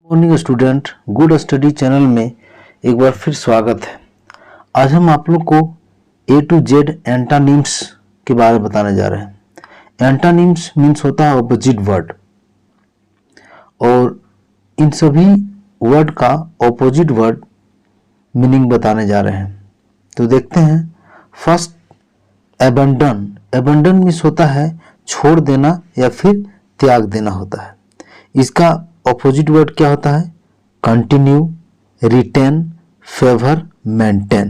Morning student, good study channel में एक बार फिर स्वागत है। आज हम आप लोग को ए टू जेड एंटानिम्स के बारे में बताने जा रहे हैं। एंटानिम्स मीन्स होता है ऑपोजिट वर्ड, और इन सभी वर्ड का ऑपोजिट वर्ड मीनिंग बताने जा रहे हैं। तो देखते हैं। First, abandon. एबंडन मीन्स होता है छोड़ देना या फिर त्याग देना होता है। इसका ऑपोजिट वर्ड क्या होता है? Continue, retain, favour, maintain.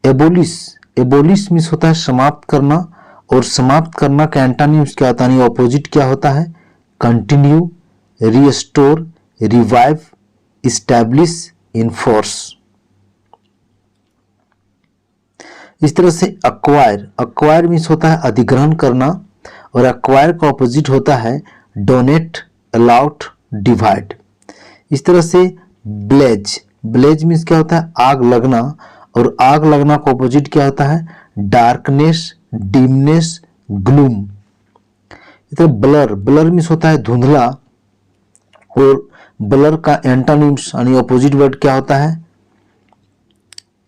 Abolish. Abolish means होता है समाप्त करना, और समाप्त करना का एंटानिम्स क्या होता है, ऑपोजिट क्या होता है? Continue, restore, revive, establish, enforce. इस तरह से अक्वायर। अक्वायर मीन्स होता है अधिग्रहण करना, और अक्वायर का ऑपोजिट होता है डोनेट, अलाउट, डिवाइड। इस तरह से ब्लेज। ब्लेज मीन्स क्या होता है? आग लगना, और आग लगना का ऑपोजिट क्या होता है? Darkness, dimness, gloom. इस तरह ब्लर। ब्लर मीन्स होता है धुंधला, और ब्लर का एंटानिम्स यानी ऑपोजिट वर्ड क्या होता है?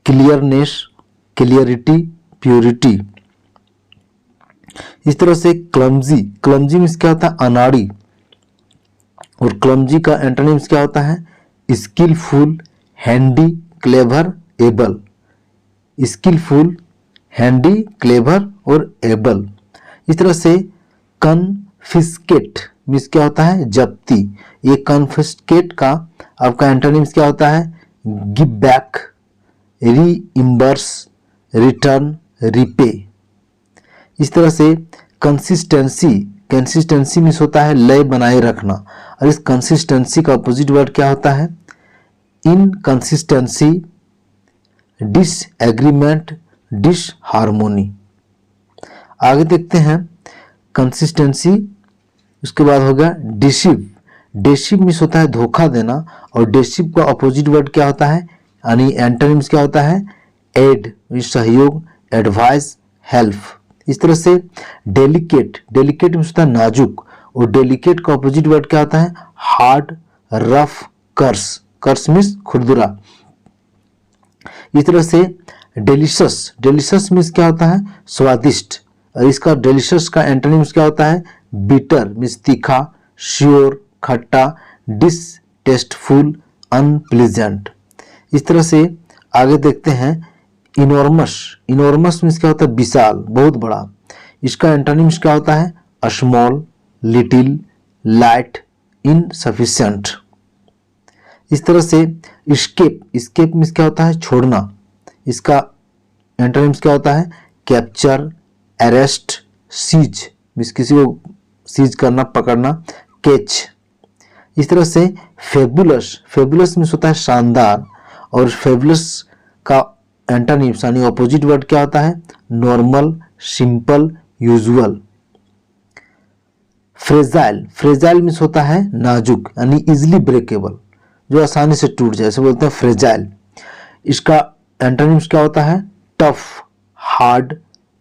Clearness, clarity, purity. इस तरह से क्लमजी। क्लमजी मीन्स क्या होता है? अनाड़ी, और क्लमजी का एंटोनिम्स क्या होता है? Skilful, handy, clever, able. Skilful, handy, clever और एबल। इस तरह से कन्फिस्केट मीन्स क्या होता है? जब्ती। ये कन्फिस्केट का आपका एंटोनिम्स क्या होता है? Give back, reimburse, return, repay. इस तरह से कंसिस्टेंसी। कंसिस्टेंसी मीन्स होता है लय बनाए रखना, और इस कंसिस्टेंसी का अपोजिट वर्ड क्या होता है? Inconsistency, disagreement, disharmony. आगे देखते हैं। कंसिस्टेंसी, उसके बाद हो गया डिसिव। डिसिव मीन्स होता है धोखा देना, और डिसिव का अपोजिट वर्ड क्या होता है, यानी एंटोनिम्स क्या होता है? एड सहयोग, एडवाइस, हेल्प। इस तरह से डेलिकेट। डेलिकेट मीन्स होता है नाजुक, और डेलिकेट का अपोजिट वर्ड क्या होता है? हार्ड, रफ, कर्स। कर्स मीन्स खुरदुरा। इस तरह से डेलिशियस। डेलिशियस मीन्स क्या होता है? स्वादिष्ट, और इसका डेलिशियस का एंटोनिम्स क्या होता है? बिटर मीन्स तीखा, श्योर, खट्टा, डिसटेस्टफुल, अनप्लीजेंट। इस तरह से आगे देखते हैं। इनॉर्मस। इनॉर्मस मीन्स क्या होता है? विशाल, बहुत बड़ा। इसका एंटोनिम्स क्या होता है? Small, little, light, insufficient. इस तरह से एस्केप। एस्केप मीन्स क्या होता है? छोड़ना। इसका एंटोनिम्स क्या होता है? कैप्चर, अरेस्ट, सीज मीन्स किसी को सीज करना, पकड़ना, कैच। इस तरह से फेबुलस। फेबुलस मीन्स होता है शानदार, और फेबुलस का एंटोनिम्स यानी ऑपोजिट वर्ड क्या होता है? Normal, simple, usual. Fragile. Fragile means होता है नाजुक, यानी इजिली ब्रेकेबल, जो आसानी से टूट जाए, इसे बोलते हैं फ्रेजाइल। इसका एंटोनिम्स क्या होता है? Tough, hard,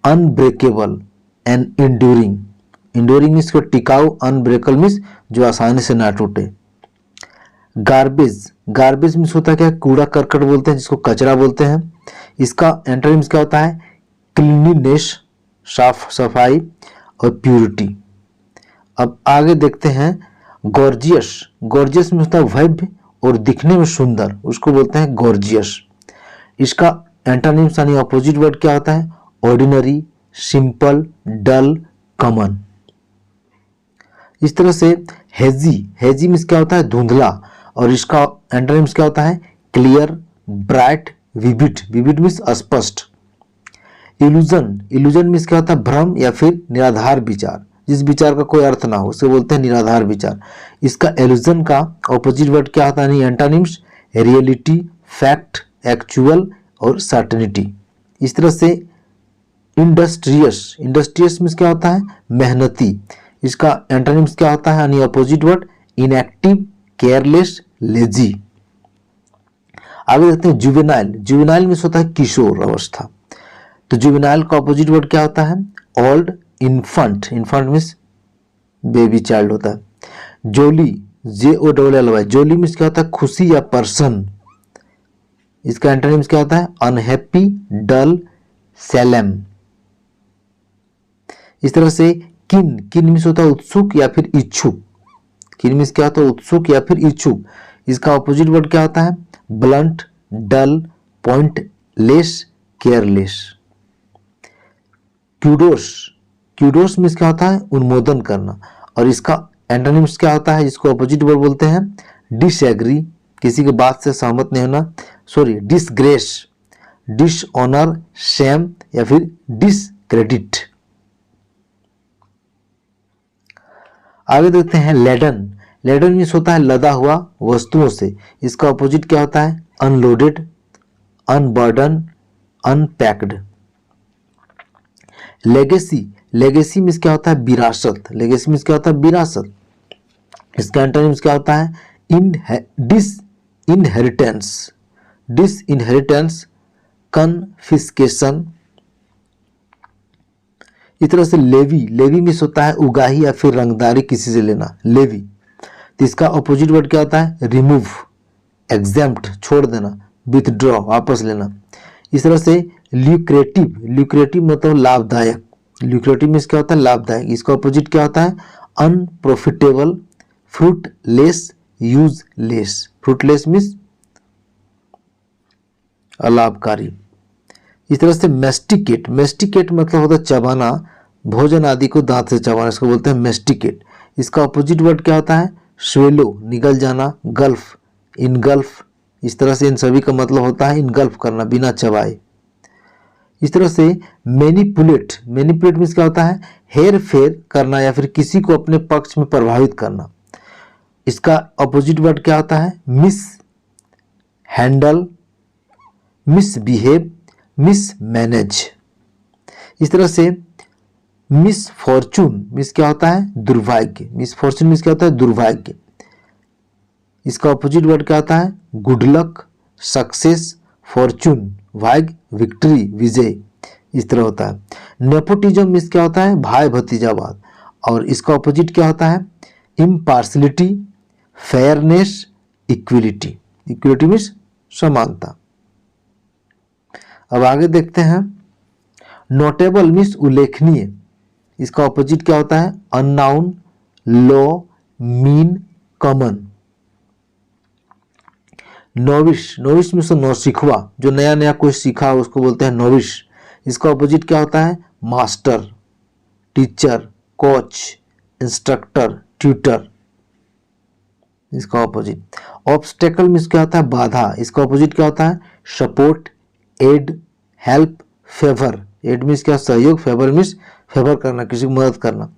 unbreakable and enduring. Enduring means टिकाऊ, अनब्रेकेबल मीन्स जो आसानी से ना टूटे। गार्बेज। गार्बेज मीन्स होता है क्या? कूड़ा करकट बोलते हैं, जिसको कचरा बोलते हैं। इसका एंटोनिम्स क्या होता है? क्लीनलीनेस, साफ सफाई, और प्यूरिटी। अब आगे देखते हैं। गॉर्जियस। गॉर्जियस में होता है भव्य और दिखने में सुंदर, उसको बोलते हैं गॉर्जियस। इसका एंटोनिम्स यानी अपोजिट वर्ड क्या होता है? ऑर्डिनरी, सिंपल, डल, कॉमन। इस तरह से हेजी। हेजी मीन्स क्या होता है? धुंधला, और इसका एंटोनिम्स क्या होता है? Clear, bright, vivid. Vivid means स्पष्ट। इल्यूजन। इल्यूजन मीन्स क्या होता है? भ्रम या फिर निराधार विचार, जिस विचार का कोई अर्थ ना हो, उसे बोलते हैं निराधार विचार। इसका इल्यूजन का ऑपोजिट वर्ड क्या होता है? एंटोनिम्स रियलिटी, फैक्ट, एक्चुअल और सर्टेनिटी। इस तरह से इंडस्ट्रियस। इंडस्ट्रियस मीन्स क्या होता है? मेहनती। इसका एंटोनिम्स क्या होता है यानी opposite word? Inactive, careless, lazy. आगे देखते हैं जुवेनाइल। जुवेनाइल मीन्स होता है किशोर अवस्था। तो जुवेनाइल का अपोजिट वर्ड क्या होता है? Old, infant. Infant means baby child होता है। जोली। JOLLY, जोली मीन्स क्या होता है खुशी या पर्सन। इसका एंटोनिम्स क्या होता है अनहैप्पी, डल, सैलम। इस तरह से किन, किन मीन्स होता है उत्सुक या फिर इच्छुक। किन मीन्स क्या होता है उत्सुक या फिर इच्छुक। इसका ऑपोजिट वर्ड क्या होता है blunt, dull, pointless, careless. Kudos, kudos means क्या होता है उन्मोदन करना, और इसका एंटोनिम्स क्या होता है जिसको ऑपोजिट वर्ड बोलते हैं डिसएग्री, किसी के बात से सहमत नहीं होना, सॉरी डिसग्रेस, डिसऑनर, शेम या फिर डिसक्रेडिट। आगे देखते हैं लेडन। लेडन मीन्स होता है लदा हुआ वस्तुओं से। इसका ऑपोजिट क्या होता है unloaded, unburden, unpacked. Legacy, legacy means क्या होता है विरासत। लेगेसी मीन्स क्या होता है विरासत। इसका एंटोनिम्स क्या होता है डिसइनहेरिटेंस, डिसइनहेरिटेंस, कन्फिस्केशन। इस तरह से लेवी, लेवी मीन्स होता है उगाही या फिर रंगदारी किसी से लेना, लेवी। तो इसका अपोजिट वर्ड क्या होता है रिमूव, एग्जेम्प्ट छोड़ देना, विथड्रॉ वापस लेना। इस तरह से ल्यूक्रेटिव, ल्यूक्रेटिव मतलब लाभदायक, ल्यूक्रेटिव मीन्स क्या होता है लाभदायक। इसका अपोजिट क्या होता है unprofitable, fruitless, useless. Fruitless means अलाभकारी। इस तरह से मेस्टिकेट, मेस्टिकेट मतलब होता है चबाना, भोजन आदि को दांत से चबाना, इसको बोलते हैं मेस्टिकेट। इसका अपोजिट वर्ड क्या होता है स्वेलो, निगल जाना, गल्फ, इनगल्फ। इस तरह से इन सभी का मतलब होता है इनगल्फ करना, बिना चबाए। इस तरह से मैनिपुलेट, मैनिपुलेट मीन्स क्या होता है हेर फेर करना या फिर किसी को अपने पक्ष में प्रभावित करना। इसका अपोजिट वर्ड क्या होता है मिस हैंडल, मिसबिहेव, मिसमैनेज। इस तरह से मिस फॉर्चून मीन्स क्या होता है दुर्भाग्य, मिस फॉर्चून मीन्स क्या होता है दुर्भाग्य। इसका अपोजिट वर्ड क्या होता है गुड लक, सक्सेस, फॉर्चून, भाग्य, विक्ट्री, विजय। इस तरह होता है। नेपोटिज्म मीन्स क्या होता है भाई भतीजावाद, और इसका अपोजिट क्या होता है impartiality, fairness, equality. Equality means समानता। अब आगे देखते हैं नोटेबल मीन्स उल्लेखनीय। इसका ऑपोजिट क्या होता है अननाउन, लो, मीन, कॉमन। नोविश, नोविश मीन्स नौसिखवा, जो नया नया कोई सीखा उसको बोलते हैं नोविश। इसका ऑपोजिट क्या होता है master, teacher, coach, instructor, tutor. इसका ऑपोजिट ऑब्स्टेकल मीन्स क्या होता है बाधा। इसका ऑपोजिट क्या होता है support, aid, help, favour. Aid means क्या सहयोग, फेवर मीन्स फेवर करना, किसी को मदद करना।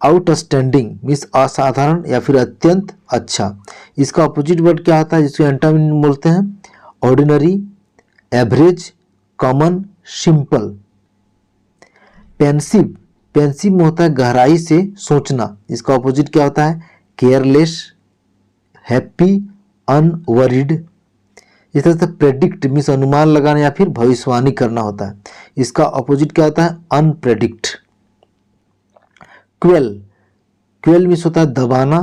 आउटस्टैंडिंग मीन्स असाधारण या फिर अत्यंत अच्छा। इसका अपोजिट वर्ड क्या आता है जिसको एंटोनिम बोलते हैं ordinary, average, common, simple. Pensive, pensive में होता है गहराई से सोचना। इसका अपोजिट क्या होता है केयरलेस, हैप्पी, अनवरिड। इस तरह से प्रेडिक्ट मीन्स अनुमान लगाना या फिर भविष्यवाणी करना होता है। इसका अपोजिट क्या होता है अनप्रेडिक्ट। क्वेल, क्वेल मीन्स होता है दबाना,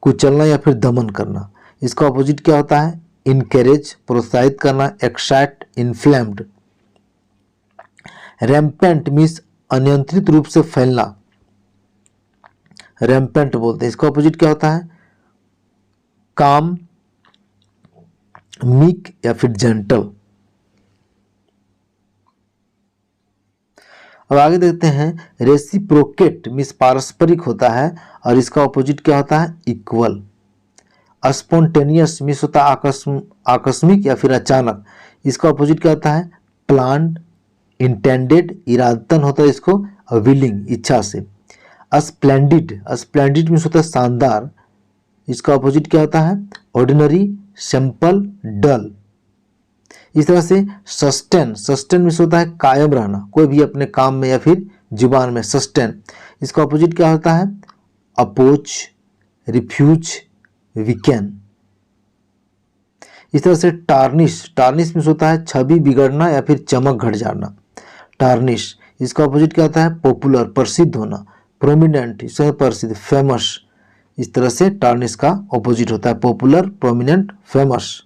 कुचलना या फिर दमन करना। इसका अपोजिट क्या होता है इनकरेज, प्रोत्साहित करना, एक्साइट, इन्फ्लेम्ड। रैम्पेंट मीन्स अनियंत्रित रूप से फैलना, रैम्पेंट बोलते हैं। इसका अपोजिट क्या होता है काम, मीक या फिर जेंटल। अब आगे देखते हैं रेसिप्रोकेट मीन्स पारस्परिक होता है, और इसका ऑपोजिट क्या होता है इक्वल। स्पॉन्टेनियस मीन्स होता है आकस्मिक या फिर अचानक। इसका ऑपोजिट क्या होता है प्लान्ड, इंटेंडेड, इरादतन होता है इसको, विलिंग इच्छा से। स्प्लेंडिड, स्प्लेंडिड मीन्स होता है शानदार। इसका ऑपोजिट क्या होता है ऑर्डिनरी, सिंपल, डल। इस तरह से सस्टेन, सस्टेन मीन्स होता है कायम रहना, कोई भी अपने काम में या फिर जुबान में, सस्टेन। इसका ऑपोजिट क्या होता है अपोज, रिफ्यूज, वीकेन। इस तरह से टार्निश, टार्निश मीन्स होता है छवि बिगड़ना या फिर चमक घट जाना, टार्निश। इसका ऑपोजिट क्या होता है पॉपुलर, प्रसिद्ध होना, प्रोमिनेंट, इसमें प्रसिद्ध, फेमस। इस तरह से टर्न इसका ऑपोजिट होता है, popular, prominent, famous.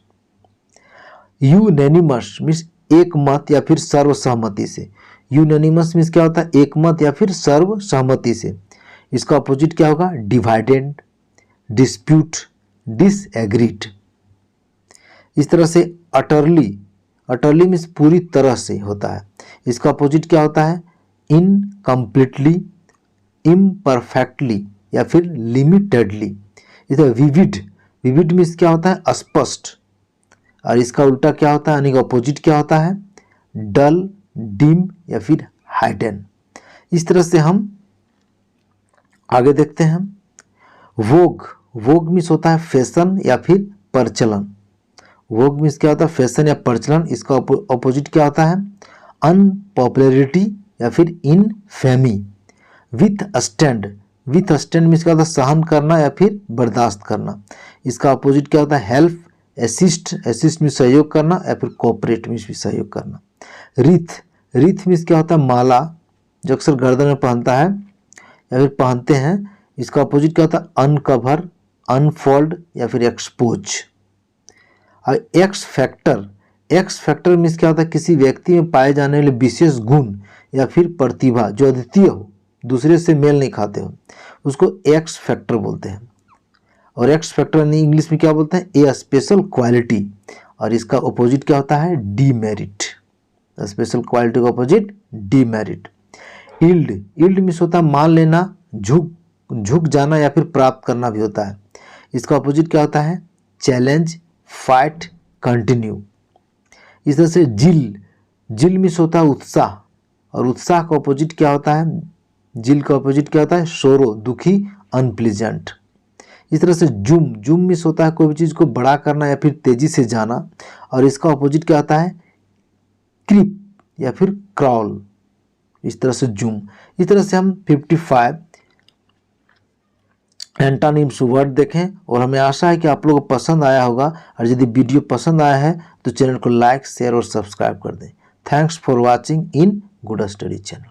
Unanimous means एक मत या फिर सर्वसहमति से। यूनैनिमस मीन्स क्या होता है, एक मत या फिर सर्वसहमति से। इसका अपोजिट क्या होगा, डिवाइडेड, डिस्प्यूट, डिसएग्रीड। इस तरह से अटरली, अटरली मीन्स पूरी तरह से होता है। इसका अपोजिट क्या होता है, इनकम्प्लीटली, इम्परफेक्टली या फिर लिमिटेडली। इधर विविड, विविड मीन्स क्या होता है, अस्पष्ट, और इसका उल्टा क्या होता है, यानी कि अपोजिट क्या होता है, डल, डिम या फिर हाइडन। इस तरह से हम आगे देखते हैं। वोग, वोग मीन्स होता है फैशन या फिर प्रचलन। वोग मीन्स क्या होता है, फैशन या प्रचलन। इसका अपोजिट क्या होता है, अनपॉपुलैरिटी या फिर infamy. With stand, with stand means क्या होता है, सहन करना या फिर बर्दाश्त करना। इसका अपोजिट क्या होता है, हेल्प, असिस्ट, असिस्ट मीन्स सहयोग करना या फिर कोऑपरेट मीन्स भी सहयोग करना। रिथ, रिथ मीन्स क्या होता है, माला, जो अक्सर गर्दन में पहनता है या फिर पहनते हैं। इसका अपोजिट क्या होता है, अनकवर, अनफोल्ड या फिर एक्सपोज। और x factor, x factor means क्या होता है, किसी व्यक्ति में पाए जाने वाले विशेष गुण या फिर प्रतिभा जो अद्वितीय हो, दूसरे से मेल नहीं खाते हो, उसको एक्स फैक्टर बोलते हैं। और एक्स फैक्टर इंग्लिश में क्या बोलते हैं, ए स्पेशल क्वालिटी। और इसका अपोजिट क्या होता है, डीमेरिट। स्पेशल क्वालिटी का opposite demerit. Yield, yield means होता है मान लेना, झुक जाना या फिर प्राप्त करना भी होता है। इसका अपोजिट क्या होता है, चैलेंज, फाइट, कंटिन्यू। इस तरह से जिल, जिल मीन्स होता है उत्साह, और उत्साह का अपोजिट क्या होता है, जिल का अपोजिट क्या होता है, सोरो, दुखी, अनप्लीजेंट। इस तरह से जुम, जुम मीन्स होता है कोई भी चीज़ को बड़ा करना या फिर तेजी से जाना, और इसका अपोजिट क्या होता है, क्रीप या फिर क्रॉल। इस तरह से जुम। इस तरह से हम 55 एंटोनिम्स वर्ड देखें, और हमें आशा है कि आप लोगों को पसंद आया होगा। और यदि वीडियो पसंद आया है तो चैनल को लाइक, शेयर और सब्सक्राइब कर दें। Thanks for watching in good study channel.